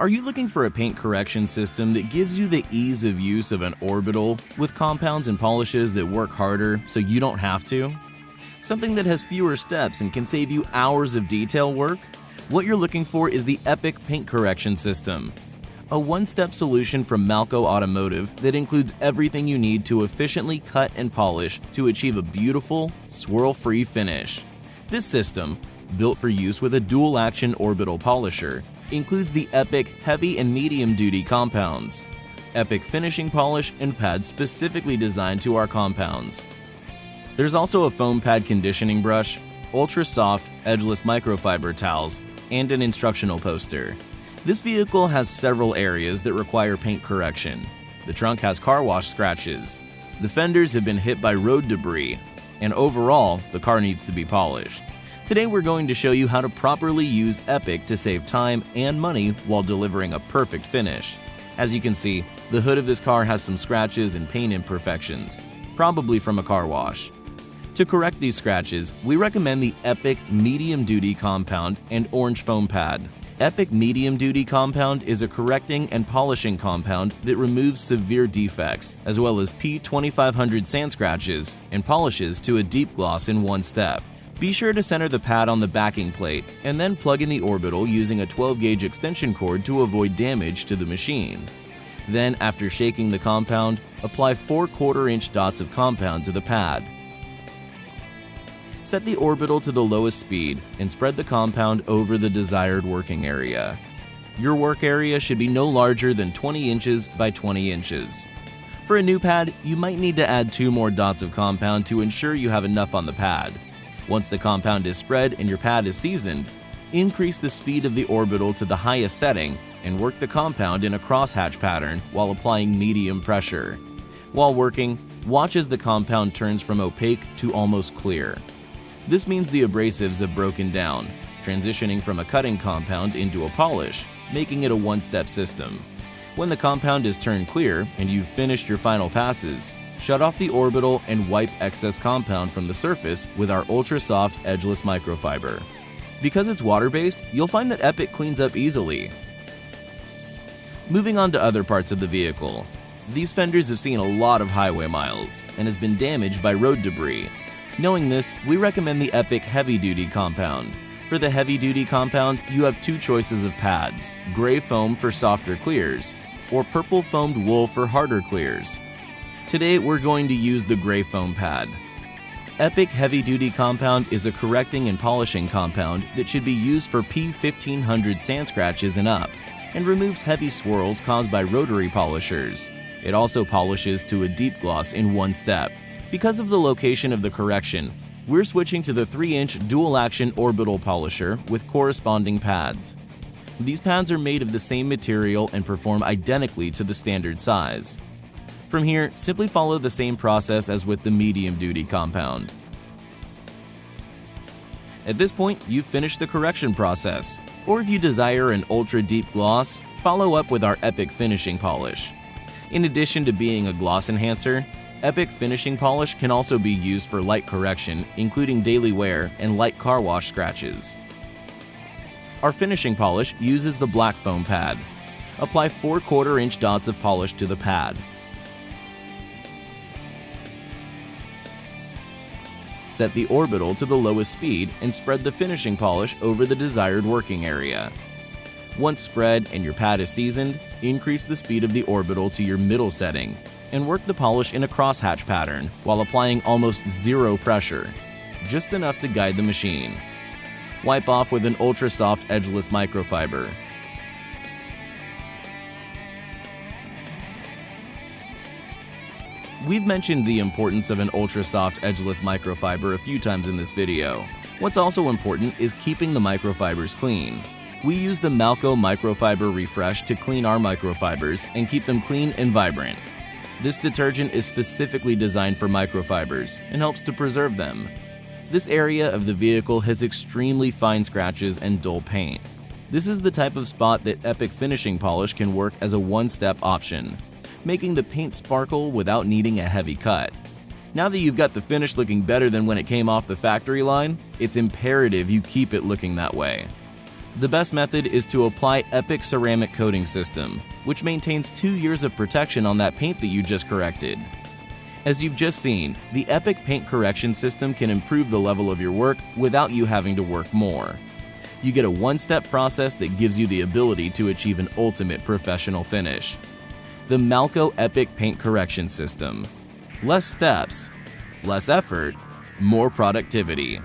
Are you looking for a paint correction system that gives you the ease of use of an orbital with compounds and polishes that work harder so you don't have to? Something that has fewer steps and can save you hours of detail work? What you're looking for is the Epic Paint Correction System, a one-step solution from Malco Automotive that includes everything you need to efficiently cut and polish to achieve a beautiful, swirl-free finish. This system, built for use with a dual-action orbital polisher, includes the Epic heavy and medium-duty compounds, Epic finishing polish, and pads specifically designed to our compounds. There's also a foam pad conditioning brush, ultra-soft, edgeless microfiber towels, and an instructional poster. This vehicle has several areas that require paint correction. The trunk has car wash scratches, the fenders have been hit by road debris, and overall, the car needs to be polished. Today we're going to show you how to properly use Epic to save time and money while delivering a perfect finish. As you can see, the hood of this car has some scratches and paint imperfections, probably from a car wash. To correct these scratches, we recommend the Epic Medium Duty Compound and Orange Foam Pad. Epic Medium Duty Compound is a correcting and polishing compound that removes severe defects, as well as P2500 sand scratches and polishes to a deep gloss in one step. Be sure to center the pad on the backing plate and then plug in the orbital using a 12-gauge extension cord to avoid damage to the machine. Then, after shaking the compound, apply 4 1/4-inch dots of compound to the pad. Set the orbital to the lowest speed and spread the compound over the desired working area. Your work area should be no larger than 20 inches by 20 inches. For a new pad, you might need to add 2 more dots of compound to ensure you have enough on the pad. Once the compound is spread and your pad is seasoned, increase the speed of the orbital to the highest setting and work the compound in a crosshatch pattern while applying medium pressure. While working, watch as the compound turns from opaque to almost clear. This means the abrasives have broken down, transitioning from a cutting compound into a polish, making it a one-step system. When the compound is turned clear and you've finished your final passes, shut off the orbital and wipe excess compound from the surface with our ultra-soft edgeless microfiber. Because it's water-based, you'll find that Epic cleans up easily. Moving on to other parts of the vehicle. These fenders have seen a lot of highway miles and has been damaged by road debris. Knowing this, we recommend the Epic heavy-duty compound. For the heavy-duty compound, you have 2 choices of pads, gray foam for softer clears, or purple foamed wool for harder clears. Today, we're going to use the gray foam pad. Epic Heavy Duty Compound is a correcting and polishing compound that should be used for P1500 sand scratches and up, and removes heavy swirls caused by rotary polishers. It also polishes to a deep gloss in one step. Because of the location of the correction, we're switching to the 3-inch dual-action orbital polisher with corresponding pads. These pads are made of the same material and perform identically to the standard size. From here, simply follow the same process as with the medium-duty compound. At this point, you've finished the correction process, or if you desire an ultra-deep gloss, follow up with our Epic Finishing Polish. In addition to being a gloss enhancer, Epic Finishing Polish can also be used for light correction, including daily wear and light car wash scratches. Our finishing polish uses the black foam pad. Apply 4 1/4-inch dots of polish to the pad. Set the orbital to the lowest speed and spread the finishing polish over the desired working area. Once spread and your pad is seasoned, increase the speed of the orbital to your middle setting and work the polish in a crosshatch pattern while applying almost 0 pressure, just enough to guide the machine. Wipe off with an ultra-soft edgeless microfiber. We've mentioned the importance of an ultra-soft edgeless microfiber a few times in this video. What's also important is keeping the microfibers clean. We use the Malco Microfiber Refresh to clean our microfibers and keep them clean and vibrant. This detergent is specifically designed for microfibers and helps to preserve them. This area of the vehicle has extremely fine scratches and dull paint. This is the type of spot that Epic Finishing Polish can work as a one-step option, making the paint sparkle without needing a heavy cut. Now that you've got the finish looking better than when it came off the factory line, it's imperative you keep it looking that way. The best method is to apply Epic Ceramic Coating System, which maintains 2 years of protection on that paint that you just corrected. As you've just seen, the Epic Paint Correction System can improve the level of your work without you having to work more. You get a one-step process that gives you the ability to achieve an ultimate professional finish. The Malco Epic Paint Correction System. Less steps, less effort, more productivity.